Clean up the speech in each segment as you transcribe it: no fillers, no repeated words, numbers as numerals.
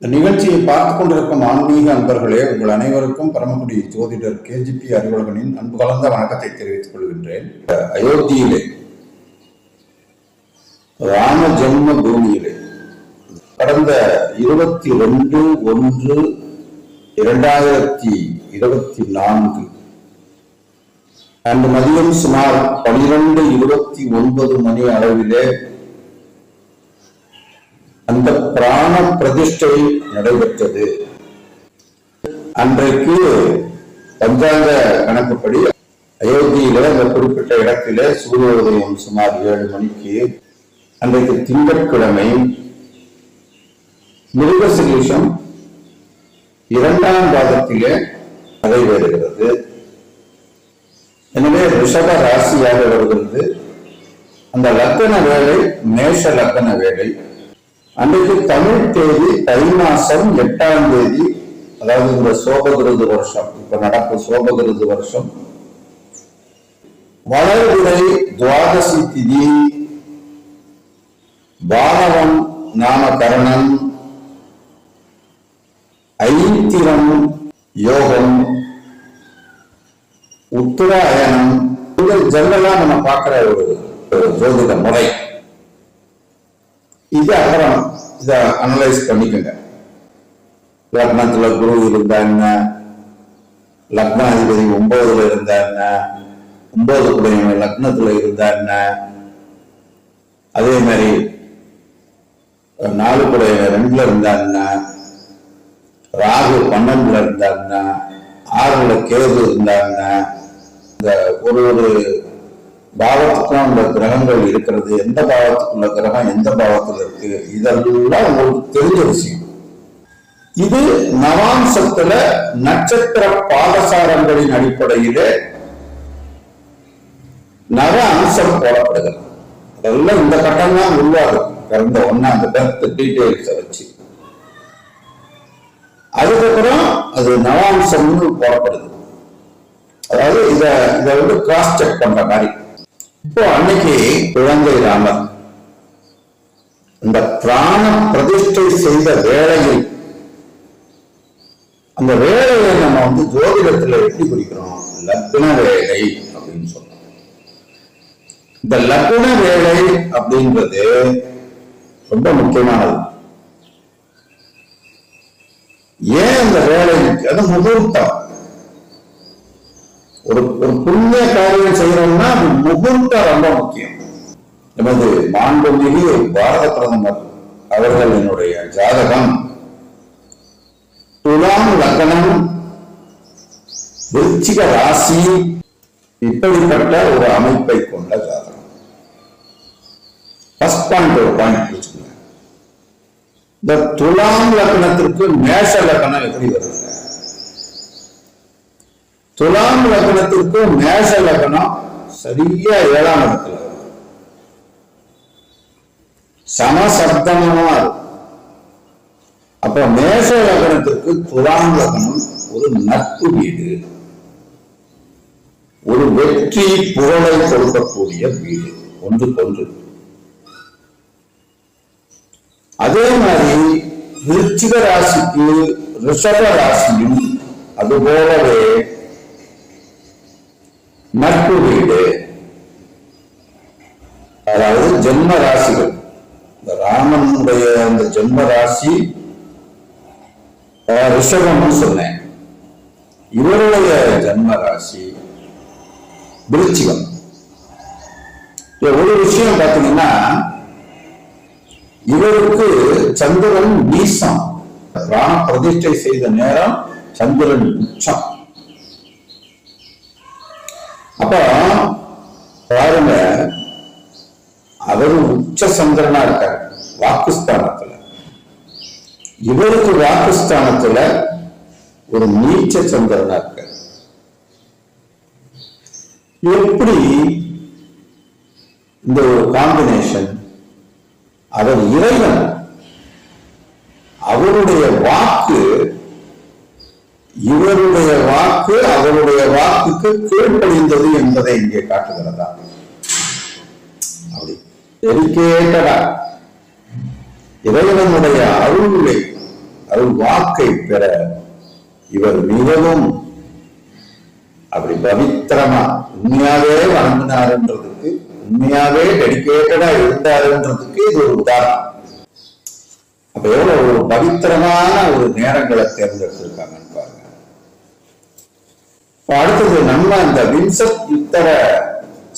இந்த நிகழ்ச்சியை பார்த்துக் கொண்டிருக்கும் ஆன்மீக அன்பர்களே, உங்கள் அனைவருக்கும் பரமக்குடி ஜோதிடர் KGP அறிவழகனின் அன்பு கலந்த வணக்கத்தை தெரிவித்துக் கொள்கின்றேன். அயோத்தியிலே ராம ஜென்ம பூமியிலே கடந்த 22/1/2024 அன்று மதியம் சுமார் 12:29 மணி அளவிலே அந்த பிராண பிரதிஷ்டை நடைபெற்றது. அன்றைக்கு பஞ்சாங்க கணக்குப்படி அயோத்தியில அந்த குறிப்பிட்ட இடத்திலே சூரிய உதயம் சுமார் 7 மணிக்கு, அன்றைக்கு திங்கட்கிழமை, மிருகசீரிஷம் 2ஆம் பாதத்திலே நடைபெறுகிறது. எனவே ரிஷப ராசியாக வருகிறது. அந்த லக்ன வேலை மேஷ லக்ன வேலை. அன்றைக்கு தமிழ் தேதி தை மாசம் 8ஆம் தேதி, அதாவது இந்த சோபகிருது வருஷம், இப்ப நடக்கும் சோபகிருது வருஷம், வளர்பிறை துவாதசி திதி, பானவம் நாமகரணம், ஐத்திரம் யோகம், உத்தராயணம். ஜெனரலா நம்ம பார்க்கிற ஒரு ஜோதிட முறை இது. அப்புறம் இத அனலைஸ் பண்ணிக்கங்க. லக்னத்துல குரு இருந்தா என்ன, லக்னாதிபதி 9ல இருந்தா என்ன, 9 குடையவன் லக்னத்துல இருந்தா என்ன, அதே மாதிரி 4 குடையவன் 2ல இருந்தா என்ன, ராகு 12ல இருந்தா என்ன, 6ல கேது இருந்தா என்ன, இந்த ஒரு பாவத்துக்கும் அந்த கிரகங்கள் இருக்கிறது, எந்த பாவத்துக்குள்ள கிரகம் எந்த பாவத்தில் இருக்கு, இதெல்லாம் உங்களுக்கு தெரிஞ்ச விஷயம். இது நவாம்சத்துல நட்சத்திர பாதசாரங்களின் அடிப்படையிலே நவ அம்சம் போடப்படுகிறது. அதெல்லாம் இந்த கட்டம் தான் உருவாகும் பிறந்த ஒன்னாம் பெர்த் டீடைல்ஸை வச்சு. அதுக்கப்புறம் அது நவாம்சம்னு போடப்படுது. அதாவது இதை கிராஸ் செக் பண்ற மாதிரி. இப்போ அன்னைக்கு குழந்தை ராமர் இந்த பிராண பிரதிஷ்டை செய்த வேளையில், அந்த வேலையை நம்ம ஜோதிடத்துல எப்படி குறிக்கிறோம்? லக்ன வேலை அப்படின்னு சொல்றோம். இந்த லக்ன வேலை அப்படின்றது ரொம்ப முக்கியமானது. ஏன் அந்த வேலை? அது முகூர்த்தம். ஒரு புண்ணிய காரியம் செய்யறோம்னா அது முகூர்த்தம் ரொம்ப முக்கியம். நமது மாண்புமிகு பாரத பிரதமர் அவர்கள் என்னுடைய ஜாதகம் துலாம் லக்னம், விருச்சிக ராசி, இப்படிப்பட்ட ஒரு அமைப்பை கொண்ட ஜாதகம். ஃபர்ஸ்ட் பாயிண்ட் ஒரு பாயிண்ட் பிடிச்சுக்கோங்க. இந்த துலாம் லக்னத்திற்கு மேஷ லக்னம் எப்படி வருது? துலாம் லக்னத்திற்கு மேஷ லக்னம் சரியா 7ஆம் இடத்துல சமசப்தமா இருக்கும். அப்ப மேஷ லக்னத்திற்கு துலாம் லக்னம் ஒரு நட்பு வீடு, ஒரு வெற்றி புகழை கொடுக்கக்கூடிய வீடு, ஒன்றுக்கொன்று. அதே மாதிரி விருச்சிக ராசிக்கு ரிஷப ராசியும் அதுபோலவே நட்பு வீடு. அதாவது ஜென்ம ராசிகள், இந்த ராமனுடைய அந்த ஜென்ம ராசி ரிஷபம்னு சொன்னேன். இவருடைய ஜென்ம ராசி விருச்சிகம். ஒரு விஷயம் பார்த்தீங்கன்னா, இவருக்கு சந்திரன் நீசம். ராம பிரதிஷ்டை செய்த நேரம் சந்திரன் உச்சம். அப்ப பாருங்க, அவரு உச்ச சந்திரனா இருக்காரு வாக்குஸ்தானத்துல. இவருக்கு வாக்குஸ்தானத்துல ஒரு நீச்ச சந்திரனா இருக்காரு. எப்படி இந்த ஒரு காம்பினேஷன்? அவர் இறைவன், அவருடைய வாக்கு, இவருடைய வாக்கு அவருடைய வாக்குக்கு கீழ்ப்படிந்தது என்பதை இங்கே காட்டுகிறதா? அப்படி டெடிகேட்டடா இறைவனுடைய அருளை அருள் வாக்கை பெற இவர் மிகவும் அப்படி பவித்திரமா உண்மையாவே வணங்கினாருன்றதுக்கு, உண்மையாவே டெடிகேட்டடா இருந்தாருன்றதுக்கு இது ஒரு உதாரணம். அப்ப எவ்வளவு ஒரு பவித்திரமான ஒரு நேரங்களை தேர்ந்தெடுத்திருக்காங்கன்னு பாருங்க. அடுத்தது நம்ம இந்த வின்சென்ட் யுத்தர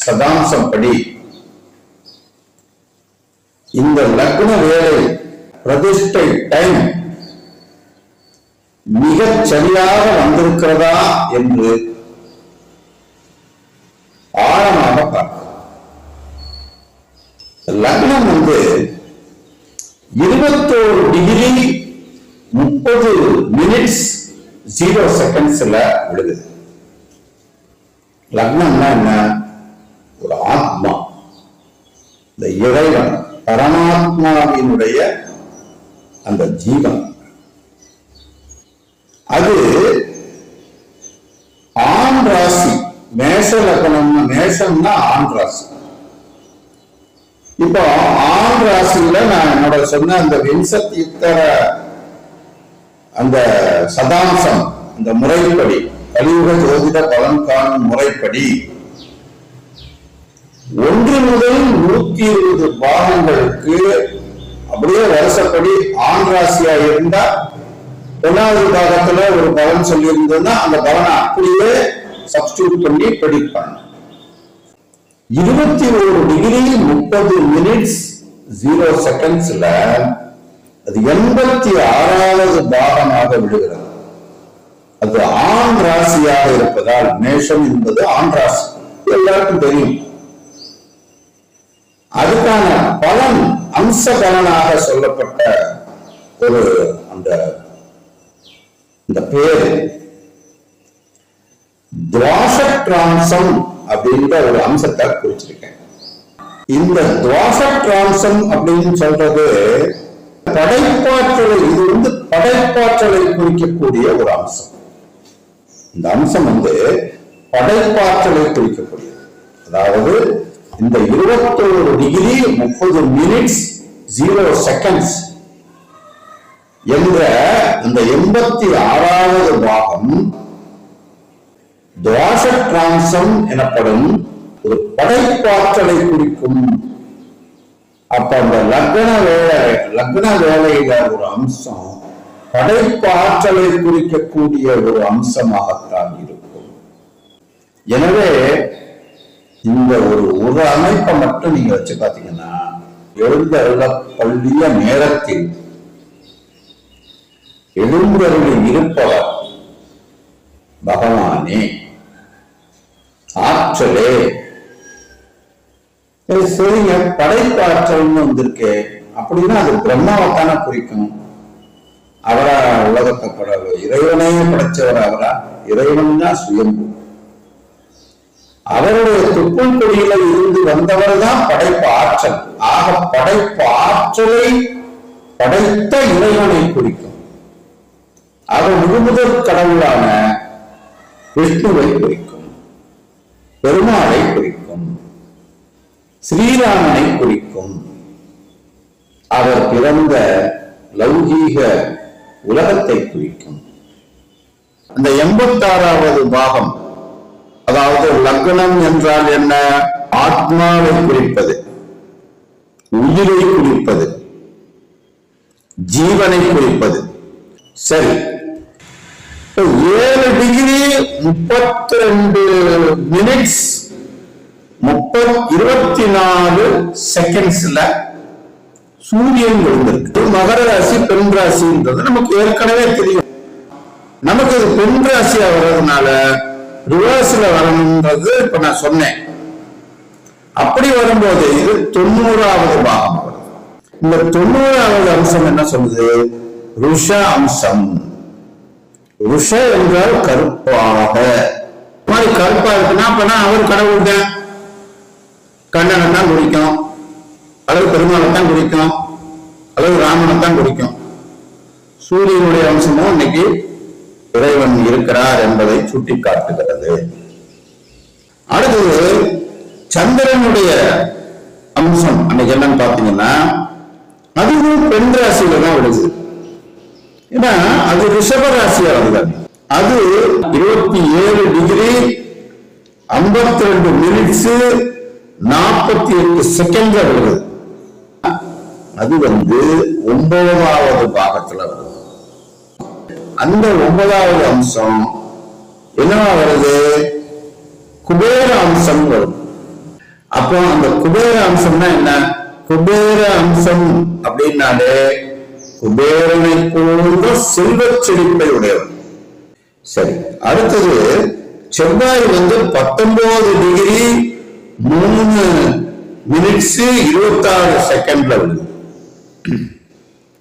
சதாம்சம் படி இந்த லக்ன வேலை பிரதிஷ்டை டைம் மிகச் சரியாக வந்திருக்கிறதா என்று ஆழமாக பார்க்கலாம். லக்னம் 21 டிகிரி 30 மினிட்ஸ் 0 செகண்ட்ஸ்ல விழுகுது. லக்னம்னா என்ன? ஒரு ஆத்மா, இந்த இறைவன் பரமாத்மாவினுடைய அந்த ஜீவன். அது ஆண் ராசி, மேஷ லக்னம். மேஷம்னா ஆண் ராசி. இப்போ ஆண் ராசியில நான் என்னோட சொன்ன அந்த வின்சென்ட் யுத்தர அந்த சதாம்சம், அந்த முறைப்படி, கலியுக ஜோதிட பலன் காணும் முறைப்படி 1 முதல் 120 பாகங்களுக்கு அப்படியே வருஷப்படி ஆண் ராசியா இருந்தா 1வது பாகத்துல ஒரு பலன் சொல்லி இருந்ததுன்னா அந்த பலனை அப்படியே சப்ஸ்டியூட் பண்ணி ப்ரெடிக்ட் பண்ணணும். 21 டிகிரி 30 மினிட்ஸ் 0 செகண்ட்ஸ்ல அது 86வது பாகமாக விடுகிறது. அது ஆண் ராசியாக இருப்பதால், மேஷம் என்பது ஆண் ராசி எல்லாருக்கும் தெரியும். அதுக்கான பலன் அம்ச பலனாக சொல்லப்பட்ட ஒரு அந்த பேர் துவாசட்ராம்சம் அப்படின்ற ஒரு அம்சத்தை குறிச்சிருக்கேன். இந்த துவாசட்ராம்சம் அப்படின்னு சொல்றது படைப்பாற்றலை, இது படைப்பாற்றலை குறிக்கக்கூடிய ஒரு அம்சம். இந்த அம்சம் படைப்பாற்றலை குறிக்கக்கூடியது. அதாவது இந்த 21 டிகிரி 30 மினிட்ஸ் 0 செகண்ட்ஸ் என்ற இந்த 86வது பாகம் துவாசட்ராம்சம் எனப்படும் ஒரு படைப்பாற்றலை குறிக்கும். அப்ப அந்த லக்ன வேலையில ஒரு அம்சம் படைப்பாற்றலை குறிக்கக்கூடிய ஒரு அம்சமாகத்தான் இருக்கும். எனவே இந்த ஒரு அமைப்பை மட்டும் நீங்க வச்சு பாத்தீங்கன்னா, எழுந்தருள பள்ளிய நேரத்தில் எழுந்தருளி இருப்பவர் பகவானே, ஆற்றலே. சரிங்க, படைப்பாற்றல்னு வந்திருக்கு அப்படின்னா அது பிரம்மாவைத்தான குறிக்கும். அவரா உலகத்தை இறைவனையே படைச்சவர் அவரா? இறைவன் தான் சுயம்பு. அவருடைய துப்புள் கொடியில இருந்து வந்தவர் தான் படைப்பு ஆற்றல். ஆக படைப்பு ஆற்றலை படைத்த இறைவனை குறிக்கும். ஆக முழுமுதற் கடவுளான விஷ்ணுவை குறிக்கும், பெருமாளை குறிக்கும், ஸ்ரீராமனை குறிக்கும். அவர் பிறந்த லௌகீக உலகத்தை குறிக்கும். அந்த 86வது பாகம், அதாவது லக்னம் என்றால் என்ன? ஆத்மாவை குறிப்பது, உயிரை குறிப்பது, ஜீவனை குறிப்பது. சரி, 7 டிகிரி 32 மினிட்ஸ் 24 செகண்ட்ஸ்ல சூரியன் விழுந்திருக்கு. மகர ராசி பெண் ராசின்றது நமக்கு ஏற்கனவே தெரியும். நமக்கு இது பெண் ராசியா வர்றதுனால ரிவர்ஸ்ல வரணும்ன்றது இப்ப நான் சொன்னேன். அப்படி வரும்போது இது 90வது பாகம் வருது. இந்த 90வது அம்சம் என்ன சொல்லுது? ருஷ அம்சம். ருஷ என்றால் கருப்பாக. மாதிரி கருப்பா இருக்குன்னா அப்பனா அவர் கடவுள் தான், கண்ணனை தான் குறிக்கும், அல்லது பெருமாளை தான் குறிக்கும், அல்லது ராமனை தான் குறிக்கும். சூரியனுடைய அம்சமும் இன்னைக்கு இறைவன் இருக்கிறார் என்பதை சுட்டி காட்டுகிறது. அடுத்தது சந்திரனுடைய அம்சம் அன்னைக்கு என்னன்னு பாத்தீங்கன்னா அதுவும் பெண் ராசியில தான் விடுது. ஏன்னா அது ரிஷப ராசியா வருது. அது 27 டிகிரி 52 மினிட்ஸ் 48 செகண்ட்ல வருது. அது 9வது பாகத்துல வருது. அந்த 9வது அம்சம் என்னவா வருது? குபேர அம்சம் வருது. அப்போ அந்த குபேர அம்சம்னா என்ன? குபேர அம்சம் அப்படின்னாலே குபேரனை போன்ற செல்வ செழிப்பை உடையவர். சரி, அடுத்தது செவ்வாய் 19 டிகிரி 3 மினிட்ஸ் 26 செகண்ட்ல வருது.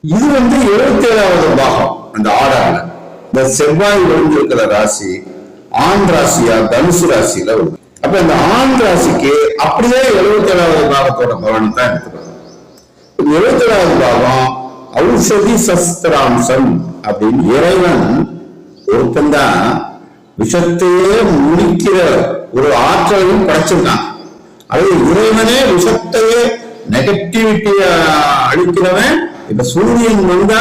இது 77வது பாகம் அந்த ஆர்டர்ல. இந்த செவ்வாய் இருக்கிற ராசி ஆண் ராசியா தனுசு ராசியில வருது. அப்ப இந்த ஆண் ராசிக்கு அப்படியே 77வது பாகத்தோட பலன் தான் எடுத்துக்கணும். 77வது பாகம் ஔஷதி சஸ்திராம்சம் அப்படின்னு இறைவன் ஒருத்தந்தான் விஷத்தையே முடிக்கிற ஒரு ஆற்றலையும் படைச்சிருக்கான். அது இறைவனே விஷத்தையே நெகட்டிவிட்டிய அழிக்கிறவன். இப்ப சூரியன் வந்தா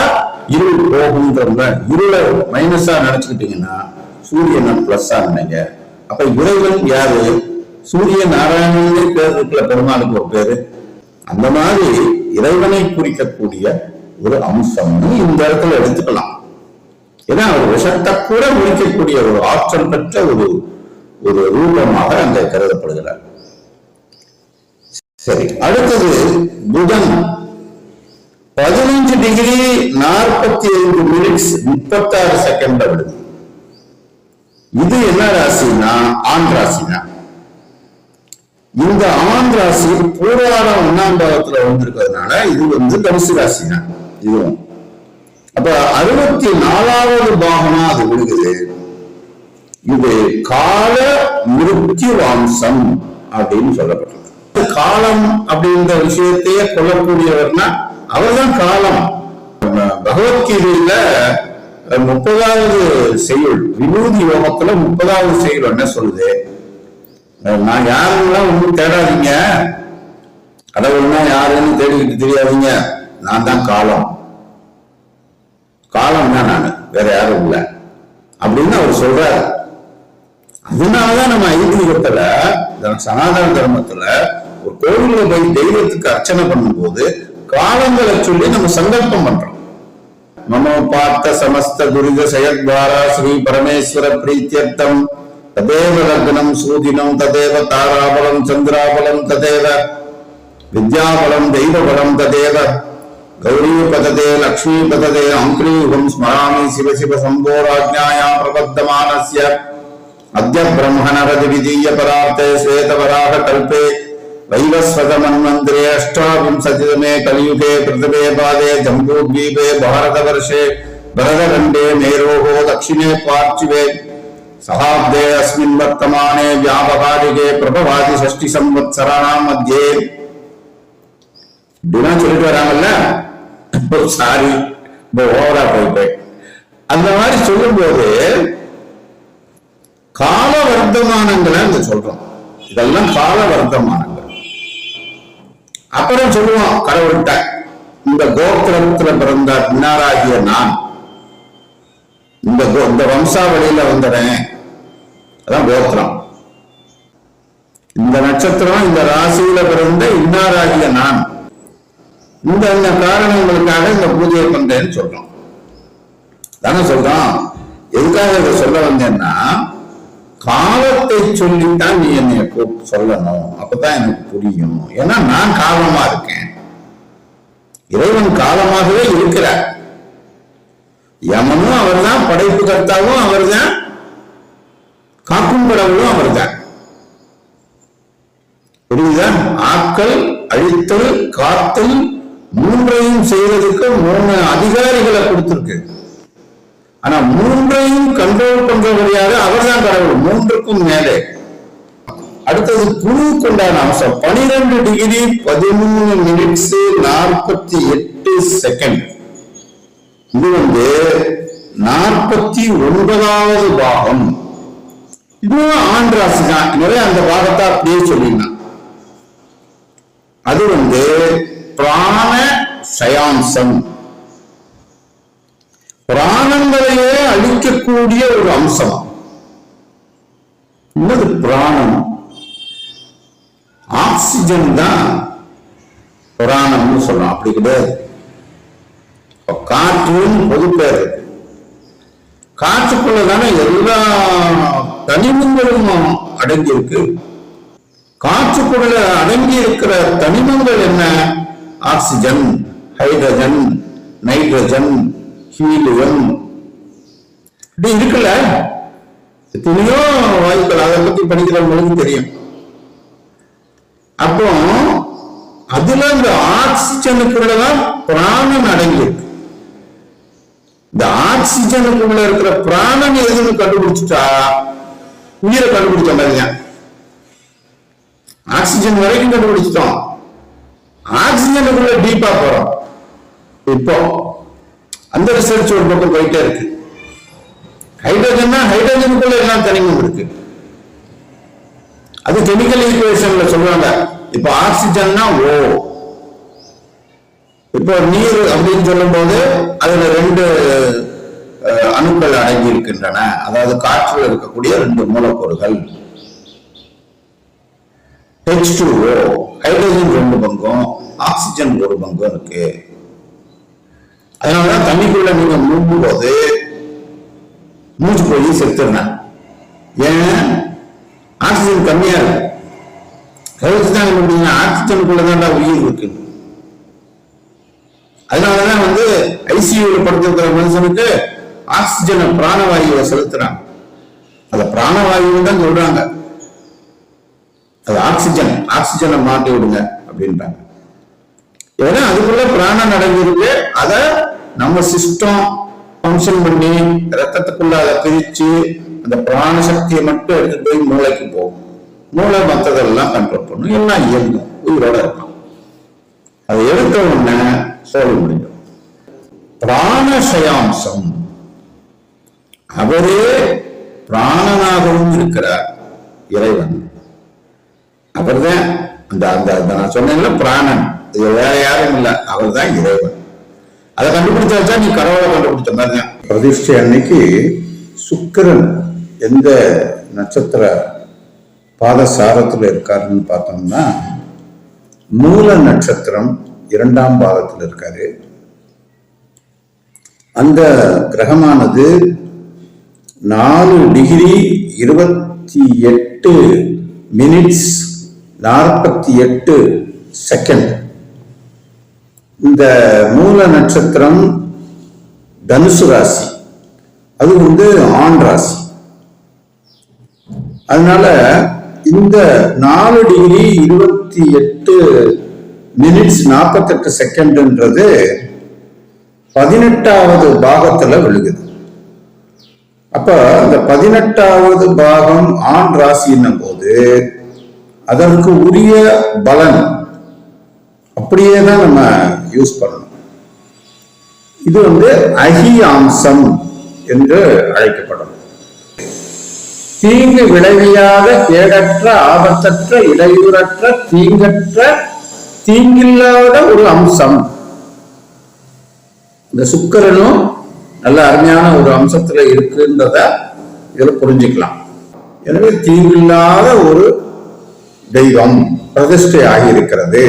இருள் போகுன்றவங்க இருளை மைனஸா நினைச்சுக்கிட்டீங்கன்னா சூரியனை பிளஸ்ஸா நினைங்க. அப்ப இறைவன் யாரு? சூரிய நாராயணன் பேர் இருக்கிற பெருமாளுக்கு ஒரு பேரு. அந்த மாதிரி இறைவனை குறிக்கக்கூடிய ஒரு அம்சம் இந்த இடத்துல எடுத்துக்கலாம். ஏன்னா அவர் விஷத்தை கூட முடிக்கக்கூடிய ஒரு ஆற்றல் பெற்ற ஒரு ரூபமாக அங்க கருதப்படுகிறார். சரி, அடுத்தது புதன் 15 டிகிரி 45 மினிட்ஸ் 36 செகண்ட்ல விடுது. இது என்ன ராசினா ஆண் ராசினா. இந்த ஆண் ராசி பூராடம் 1ஆம் பாவத்துல வந்திருக்கிறதுனால இது தனுசு ராசினா. இதுவும் அப்ப 64வது பாகமா அது விடுகிறது. இது கால மிருத்யு வம்சம் அப்படின்னு சொல்லப்பட்டது. காலம் அப்படின்ற விஷயத்தையே கொள்ளக்கூடியவர்னா அவர்தான் காலம். பகவத்கீதையில 30வது செய்யுள் விபூதி யோகத்துல 30வது செய்யுள் என்ன சொல்லுது? நான் யாருன்னா ஒன்றும் தேடாதீங்க, கடவுள்னா யாருன்னு தேடிக்கிட்டு தெரியாதீங்க, நான் தான் காலம், காலம் தான் நான், வேற யாரும் இல்லை அப்படின்னு அவர் சொல்றாரு. அதனாலதான் நம்ம ஐதீகத்துல சனாதன தர்மத்துல ஒரு கோவில்ல போய் தெய்வத்துக்கு அர்ச்சனை பண்ணும்போது காலங்களை சொல்லி நம்ம சங்கல்பம் பண்றோம். நமோ பார்த்த சமஸ்த துரித செயத்வாரா ஸ்ரீ பரமேஸ்வர பிரீத்தியர்த்தம் ததேவ லக்னம் சூதினம் ததேவ தாராபலம் சந்திராபலம் ததேவ வித்யாபலம் தெய்வபலம் ததேவ கௌரி பததே லக்ஷ்மி பததே அங்கிரீகம் ஸ்மராமி சிவ சிவ சம்போராஜ்ஞாயா பிரபத்தமானஸ்ய அத்ய பிரம்மணரதி விதீய பரார்த்தே ஸ்வேதவராக கல்பே வைவஸ்வத மன்வந்திரே அஷ்டாவிம்சதிதமே கலியுகே பிரதமே பாதே ஜம்பூத்வீபே பாரதவர்ஷே பரதகண்டே மேரோகோ தட்சிணே பார்ச்சிவே சகாப்தே அஸ்மின் வர்த்தமானே வியாபகாரிகே பிரபவாதி ஷஷ்டி சம்வத்சராணாம் மத்தியே இப்படிலாம் சொல்லிட்டு வராங்கல்ல. சாரி, ஓவரா போயிட்டேன். அந்த மாதிரி சொல்லும் போது கால வர்த்தமானங்களை அங்க சொல்றோம். இதெல்லாம் கால வர்த்தமானங்கள். அப்புறம் சொல்லுவோம் கடவுள்கிட்ட, இந்த கோத்திரத்துல பிறந்த பின்னாராகிய நான் இந்த வம்சாவளியில வந்துறேன், அதான் கோத்திரம். இந்த நட்சத்திரம் இந்த ராசியில பிறந்த இன்னாராகிய நான் இந்த காரணங்களுக்காக இந்த பூஜையை பண்றேன்னு சொல்றோம். தானே சொல்றோம். எதுக்காக இதை சொல்ல வந்தேன்னா, காலத்தை சொல்லித்தான் நீ என்னை சொல்லணும், அப்பதான் எனக்கு புரியும். ஏன்னா நான் காலமா இருக்கேன், இறைவன் காலமாகவே இருக்கிறார். யமனும் அவர் தான், படைப்பு கர்த்தாவும் அவர் தான், காக்கும் கடவுளும் அவர் தான். புரியுதா? ஆக்கல், அழித்தல், காத்தல் மூன்றையும் செய்யறதுக்கு 3 அதிகாரிகளை கொடுத்திருக்கு. ஆனா மூன்றையும் கண்ட்ரோல் பண்றபடியாக அவர் தான் கடவுள், 3க்கும் மேலே. அடுத்தது குருவுக்கு உண்டான அம்சம் 12 டிகிரி 13 மினிட்ஸ் 48 செகண்ட். இது 49வது பாகம். இதுவும் ஆண் ராசி தான். நிறைய அந்த பாகத்தை அப்படியே சொல்லிடலாம். அது பிராண சயாம்சம். பிராணங்களையே அழிக்கக்கூடிய ஒரு அம்சம். என்னது பிராணம்? ஆக்சிஜன் தான் பிராணம்னு சொல்லலாம். அப்படி கிடையாது. காற்றுன்னு பொது பேர். காற்றுக்குள்ளதான எல்லா தனிமங்களும் அடங்கி இருக்கு. காற்றுக்குள்ள அடங்கி இருக்கிற தனிமங்கள் என்ன? ஆக்சிஜன், ஹைட்ரஜன், நைட்ரஜன், ஹீலியம், இப்படி இருக்குல்ல. எத்தனையோ வாயுக்கள். அதை பத்தி படிக்கிறவங்களுக்கு தெரியும். அப்போ அதுல இந்த ஆக்சிஜனுக்குள்ளதான் பிராணன் அடங்கி இருக்கு. இந்த ஆக்சிஜனுக்குள்ள இருக்கிற பிராணன் எதுன்னு கண்டுபிடிச்சிட்டா உயிரை கண்டுபிடிச்ச மாதிரியா. ஆக்சிஜன் வரைக்கும் கண்டுபிடிச்சிட்டோம். ஆக்சிஜனுக்குள்ள டீப்பா போறோம். இப்போ அந்த ரிசர்ச் ஒரு பக்கம் போயிட்டே இருக்கு. ஹைட்ரஜன்னா ஹைட்ரஜனுக்குள்ள எல்லாம் தனிமம் இருக்கு. அது கெமிக்கல் ஈக்குவேஷன்ல சொல்றாங்க. இப்ப ஆக்சிஜன்னா ஓ, இப்போ நீர் அப்படின்னு சொல்லும் போது அதுல 2 அணுக்கள் அடங்கி இருக்கின்றன. அதாவது காற்றில் இருக்கக்கூடிய 2 மூலக்கூறுகள். H2O, ஹைட்ரஜன் 2 பங்கும், ஆக்சிஜன் 1 பங்கும் இருக்கு. அதனாலதான் தண்ணிக்குள்ள நீங்க மூழ்கும் போது மூச்சு போய் செத்துறேன். ஏன்? ஆக்சிஜன் கம்மியா இருக்கு. ஆக்சிஜனுக்குள்ளதான் உயிர் இருக்கு. அதனாலதான் ஐசியூல படுத்திருக்கிற மனுஷனுக்கு ஆக்சிஜனை பிராணவாயுவை செலுத்துறாங்க. அத பிராணவாயு தான் சொல்றாங்க. அது ஆக்சிஜனை மாட்டி விடுங்க அப்படின்றாங்க. ஏன்னா அதுக்குள்ள பிராணம் அடங்கியிருக்கு. அத நம்ம சிஸ்டம் ஃபங்க்ஷன் பண்ணி ரத்தத்துக்குள்ள அதை பிரிச்சு அந்த பிராண சக்தியை மட்டும் எடுத்துட்டு போய் மூளைக்கு போகும். மூளை மற்றதெல்லாம் கண்ட்ரோல் பண்ணும். எல்லாம் இயங்கும், உயிரோட இருக்கும். அதை எடுத்த உடனே சொல்ல முடியும். பிராணசயாம்சம், அவரே பிராணனாகவும் இருக்கிறார் இறைவன். அவர்தான் அந்த நான் சொன்னேன்ல பிராணன், இது வேற யாரும் இல்லை, அவர் தான் இறைவன். அதை கண்டுபிடிச்சா நீ கடவுளை கண்டுபிடிச்ச மாதிரி தான். பிரதிஷ்டை அன்னைக்கு சுக்கிரன் எந்த நட்சத்திர பாதசாரத்துல இருக்காருன்னு பார்த்தோம்னா மூல நட்சத்திரம் 2ஆம் பாதத்தில் இருக்காரு. அந்த கிரகமானது 4 டிகிரி 28 மினிட்ஸ் 48 செகண்ட். இந்த மூல நட்சத்திரம் தனுசு ராசி, அது ஆண் ராசி. அதனால இந்த 4 டிகிரி 28 மினிட்ஸ் 48 செகண்ட்ன்றது 18வது பாகத்துல விழுகுது. அப்ப அந்த 18வது பாகம் ஆண் ராசின்னும் போது அதற்கு உரிய பலன் அப்படியே தான் நம்ம யூஸ் பண்ணணும். இது அகியாம்சம் என்று அழைக்கப்படும். தீங்கு விளைவியாத, கேடற்ற, ஆபத்தற்ற, இடையூறற்ற, தீங்கற்ற, தீங்கில்லாத ஒரு அம்சம். இந்த சுக்கிரனும் நல்ல அருமையான ஒரு அம்சத்துல இருக்குன்றத இதுல புரிஞ்சுக்கலாம். எனவே தீங்கில்லாத ஒரு தெய்வம் பிரதிஷ்டை ஆகியிருக்கிறது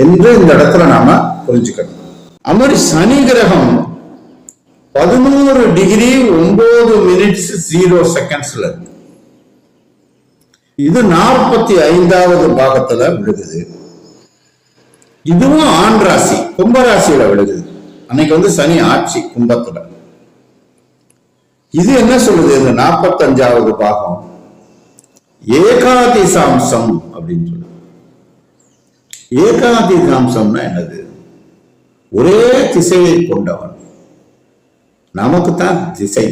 என்று இந்த இடத்துல நாம புரிஞ்சுக்கணும். அது மாதிரி சனி கிரகம் 11 டிகிரி 9 மினிட்ஸ் 0 செகண்ட்ஸ்ல இருக்கு. இது 45வது பாகத்துல விழுகுது. இதுவும் ஆண் ராசி, கும்பராசியில விழுகுது. அன்னைக்கு சனி ஆட்சி கும்பத்துல. இது என்ன சொல்லுது? இந்த 45வது பாகம் ஏகாதிசாம்சம் அப்படின்னு சொல்லுது. ஏகாதிசாம்சம்னா என்னது? ஒரே திசையை கொண்டவன். நமக்கு தான் திசை,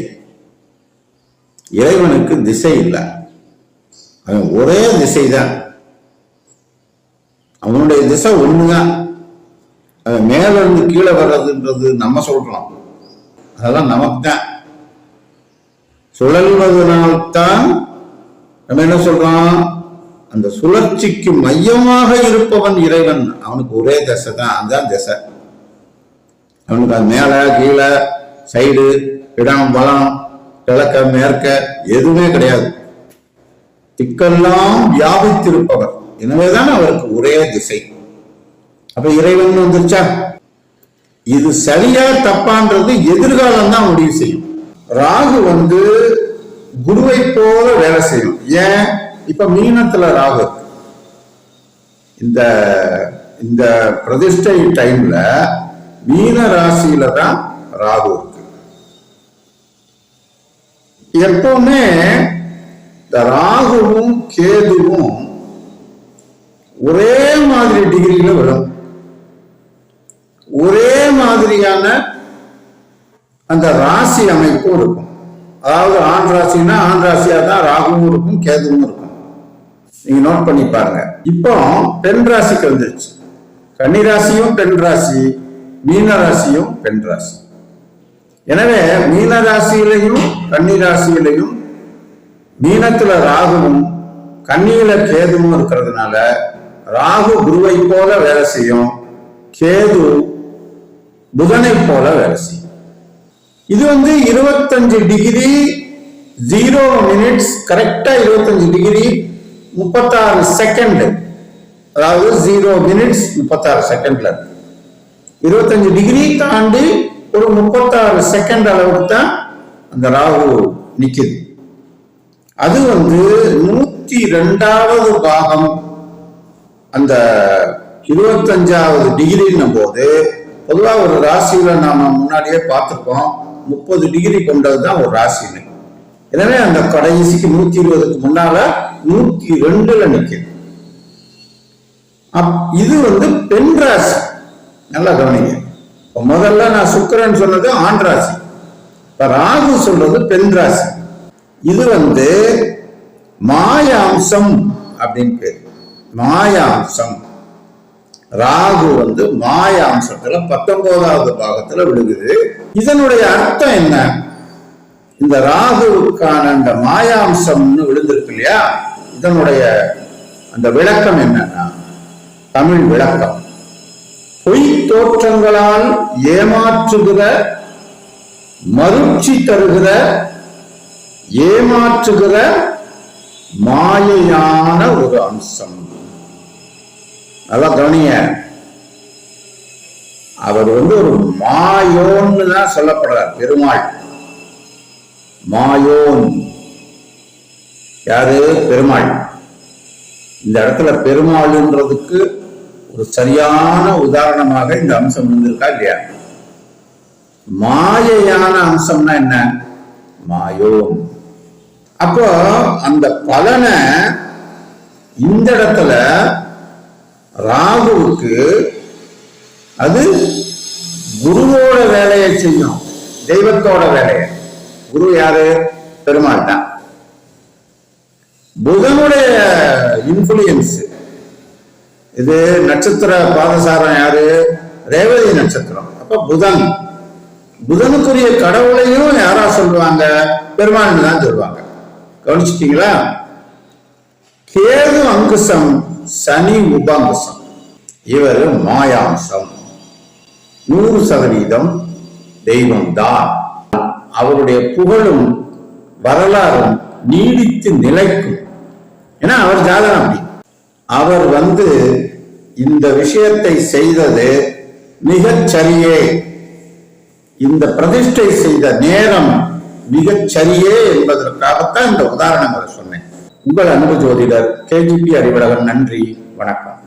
இறைவனுக்கு திசை இல்லை. அவன் ஒரே திசை தான். அவனுடைய திசை ஒண்ணுதான். அவன் மேல இருந்து கீழே வர்றதுன்றது நம்ம சொல்றோம், அதெல்லாம் நமக்கு தான். சுழல்வதனால்தான் நம்ம என்ன சொல்றோம்? அந்த சுழற்சிக்கு மையமாக இருப்பவன் இறைவன். அவனுக்கு ஒரே திசை தான், அதுதான் திசை. அவனுக்கு அது மேல கீழே சைடு, இடம், வளம், கிழக்க, மேற்க எதுவுமே கிடையாது. திக்கெல்லாம் வியாபித்திருப்பவர். எனவேதான் அவருக்கு ஒரே திசை. அப்ப இறைவன் வந்துருச்சா? இது சரியா தப்பான்றது எதிர்காலம் தான் முடிவு செய்யும். ராகு குருவை போல வேலை செய்யும். ஏன்? இப்ப மீனத்துல ராகு, இந்த பிரதிஷ்டை டைம்ல மீன ராசியில தான் ராகு இருக்கு. எப்பவுமே இந்த ராகுவும் கேதுவும் ஒரே மாதிரி டிகிரியில விடும். ஒரே மாதிரியான அந்த ராசி அமைப்பும் இருக்கும். அதாவது ஆண் ராசினா ஆண் ராசியா தான் ராகுவும் இருக்கும், கேதுவும் இருக்கும். நீங்க நோட் பண்ணி பாருங்க. இப்போ பெண் ராசிக்கு வந்துருச்சு. கன்னிராசியும் பெண் ராசி, மீன ராசியும் பெண் ராசி. எனவே மீன ராசியிலையும் கன்னிராசியிலையும் மீனத்துல ராகுவும் கன்னியில கேதுவும் இருக்கிறதுனால ராகு குருவை போல வேலை செய்யும், கேது புதனை போல வேலை செய்யும். இது 25 டிகிரி 0 மினிட்ஸ் கரெக்டா 25 டிகிரி 36 செகண்ட், அதாவது 0 மினிட்ஸ் 36 செகண்ட்ல 25 டிகிரி தாண்டி ஒரு 36 செகண்ட் அளவுக்கு தான் அந்த ராகு நிக்குது. அது 102வது பாகம் அந்த 25வது டிகிரின்னும் போது, பொதுவா ஒரு ராசியில நாம முன்னாடியே பார்த்திருக்கோம், 30 டிகிரி கொண்டதுதான் ஒரு ராசின்னு. எனவே அந்த கடைசிக்கு 120க்கு முன்னால 102ல நிக்குது. இது பெண் ராசி. நல்லா கவனிங்க. முதல்ல நான் சுக்கிரன் சொன்னது ஆண் ராசி, இப்ப ராகு சொல்றது பெண் ராசி. இது மாயாம்சம் அப்படின்னு பேரு. மாயாம்சம். ராகு மாயாம்சத்துல 19வது பாகத்துல விழுகுது. இதனுடைய அர்த்தம் என்ன? இந்த ராகுவுக்கான அந்த மாயாம்சம்னு விழுந்திருக்கு இல்லையா, இதனுடைய அந்த விளக்கம் என்னன்னா, தமிழ் விளக்கம், பொய் தோற்றங்களால் ஏமாற்றுகிற, மருட்சி தருகிற, ஏமாற்றுகிற மாயையான ஒரு அம்சம். நல்லா கவனிங்க. அவர் ஒரு மாயோன்னு தான் சொல்லப்படுறார். பெருமாள் மாயோன். யாரு? பெருமாள். இந்த இடத்துல பெருமாள்ன்றதுக்கு ஒரு சரியான உதாரணமாக இந்த அம்சம் இருந்திருக்கா இல்லையா? மாயையான அம்சம்னா என்ன? மாயோன். அப்போ அந்த பலனை இந்த இடத்துல ராகுவுக்கு அது குருவோட வேலையை செய்யும், தெய்வத்தோட வேலையை. குரு யாரு? பெருமாள் தான். புதனுடைய இன்ஃபுளுயன்ஸ். இது நட்சத்திர பாதசாரம் யாரு? ரேவதி நட்சத்திரம். அப்ப புதனுக்குரிய கடவுளையும் யாரா சொல்லுவாங்க? பெருமாள் தான் சொல்லுவாங்க. கவனிச்சுட்டீங்களா? கேது அங்குசம், சனி உபாங்குசம். இவர் மாயாம்சம். 100% தெய்வம் தான். அவருடைய புகழும் வரலாறும் நீடித்து நிலைக்கும். ஏன்னா அவர் ஜாதகம் அப்படி. அவர் இந்த விஷயத்தை செய்தது மிகச்சரியே. இந்த பிரதிஷ்டை செய்த நேரம் மிகச்சரியே என்பதற்காகத்தான் இந்த உதாரணங்களை சொன்னேன். உங்கள் அன்பு ஜோதிடர் KGP அறிவழகன். நன்றி, வணக்கம்.